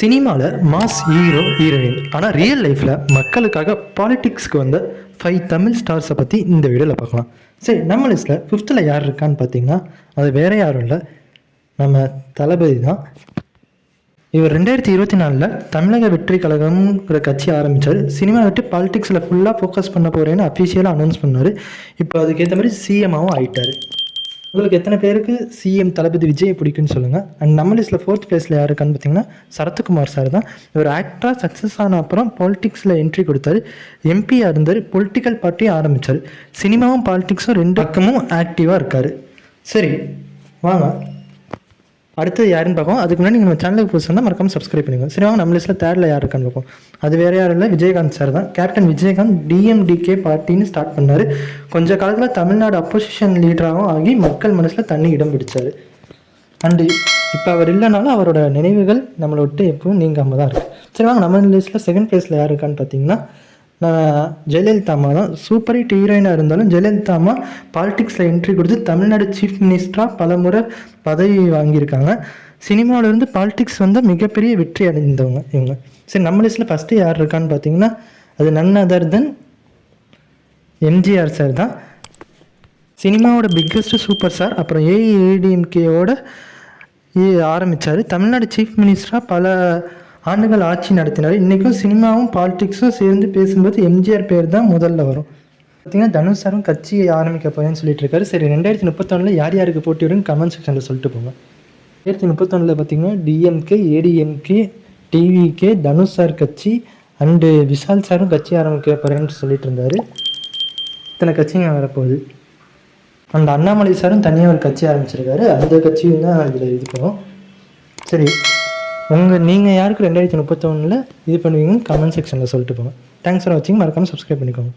சினிமாவில் mass hero heroine, ஆனால் real லைஃப்பில் மக்களுக்காக பாலிடிக்ஸ்க்கு வந்த 5 தமிழ் ஸ்டார்ஸை பற்றி இந்த வீடியோவில் பார்க்கலாம். சரி, நம்ம லிஸ்ட்டில் 5th யார் இருக்கான்னு பார்த்தீங்கன்னா அது வேறு யாரும் இல்லை, நம்ம தளபதி தான். இவர் 2024 தமிழக வெற்றி கழகம்ங்கிற கட்சி ஆரம்பித்தார். சினிமா விட்டு பாலிடிக்ஸில் ஃபுல்லாக ஃபோக்கஸ் பண்ண போகிறேன்னு அஃபிஷியலாக அனௌன்ஸ் பண்ணார். இப்போ அதுக்கேற்ற மாதிரி சிஎம்மாவும் ஆகிட்டார். உங்களுக்கு எத்தனை பேருக்கு சிஎம் தளபதி விஜய் பிடிக்குன்னு சொல்லுங்கள். அண்ட் நம்ம லிஸ்ட்டில் 4th பிளேஸில் யார் இருக்கான்னு பார்த்தீங்கன்னா சரத்குமார் சார் தான். இவர் ஆக்டராக சக்ஸஸ் ஆன அப்புறம் பாலிடிக்ஸில் என்ட்ரி கொடுத்தாரு. எம்பியாக இருந்தார், பொலிட்டிக்கல் பார்ட்டியும் ஆரம்பித்தார். சினிமாவும் பாலிடிக்ஸும் 2 பக்கமும் ஆக்டிவாக இருக்கார். சரி, வாங்க அடுத்தது யாருன்னு பார்ப்போம். அதுக்கு முன்னாடி நீங்கள் நம்ம சேனலுக்கு புதுசுன்னா மறக்காமல் சப்ஸ்கிரைப் பண்ணுங்கள். சரி, வாங்க நம்ம லிஸ்ட்டில் 3rd யார் இருக்கான்னு பார்ப்போம். அது வேறு யாரும் இல்லை, விஜயகாந்த் சார் தான். கேப்டன் விஜயகாந்த் டிஎம்டிகே பார்ட்டின்னு ஸ்டார்ட் பண்ணார். கொஞ்ச காலத்தில் தமிழ்நாடு அப்போசிஷன் லீடராகவும் ஆகி மக்கள் மனசில் தண்ணி இடம் பிடிச்சார். அண்டு இப்போ அவர் இல்லைனாலும் அவரோட நினைவுகள் நம்மளை விட்டு எப்பவும் நீங்காமல் தான் இருக்குது. சரி, வாங்க நம்ம லிஸ்ட்டில் 2nd பிளேஸில் யார் இருக்கான்னு பார்த்தீங்கன்னா ஜெயலலிதா அம்மா தான். சூப்பர் ஹிட் ஹீரோயினாக இருந்தாலும் ஜெயலலிதா அம்மா பாலிடிக்ஸில் என்ட்ரி கொடுத்து தமிழ்நாடு சீஃப் மினிஸ்டராக பல முறை பதவி வாங்கியிருக்காங்க. சினிமாவிலேருந்து பாலிடிக்ஸ் வந்து மிகப்பெரிய வெற்றி அடைந்தவங்க இவங்க. சரி, நம்ம லிஸ்ட்டில் ஃபஸ்ட்டு யார் இருக்கான்னு பார்த்தீங்கன்னா அது நன் அதர் தென் எம்ஜிஆர் சார் தான். சினிமாவோட பிக்கெஸ்ட்டு சூப்பர் ஸ்டார். அப்புறம் ஏஐஏடிஎம்கேவோட ஆரம்பித்தார். தமிழ்நாடு சீஃப் மினிஸ்டராக பல ஆண்டுகள் ஆட்சி நடத்தினார். இன்றைக்கும் சினிமாவும் பாலிடிக்ஸும் சேர்ந்து பேசும்போது எம்ஜிஆர் பேர் தான் முதல்ல வரும். பார்த்திங்கன்னா தனுஷ் சாரும் கட்சி ஆரம்பிக்க போயேன்னு சொல்லிட்டு இருக்காரு. சரி, 2031 யார் யாருக்கு போட்டி வரும்னு கமெண்ட் செக்ஷனில் சொல்லிட்டு போங்க. 2031 பார்த்திங்கன்னா DMK, ADMK, TVK, Dhanush sir கட்சி அண்டு விஷால் சாரும் கட்சி ஆரம்பிக்க போகிறேன்னு சொல்லிட்டு இருந்தார். இத்தனை கட்சிங்க வரப்போகுது. அந்த அண்ணாமலை சாரும் தனியாக ஒரு கட்சி ஆரம்பிச்சிருக்காரு. அந்த கட்சியும் தான் இதில் இது பண்ணும். சரி, நீங்கள் யாருக்கு 2031 இது பண்ணுவீங்கன்னு கமெண்ட் செக்ஷனில் சொல்லிட்டு போங்க. தேங்க்ஸ் ஃபார் வாட்சிங். மறக்காமல் சப்ஸ்கிரைப் பண்ணிக்கோங்க.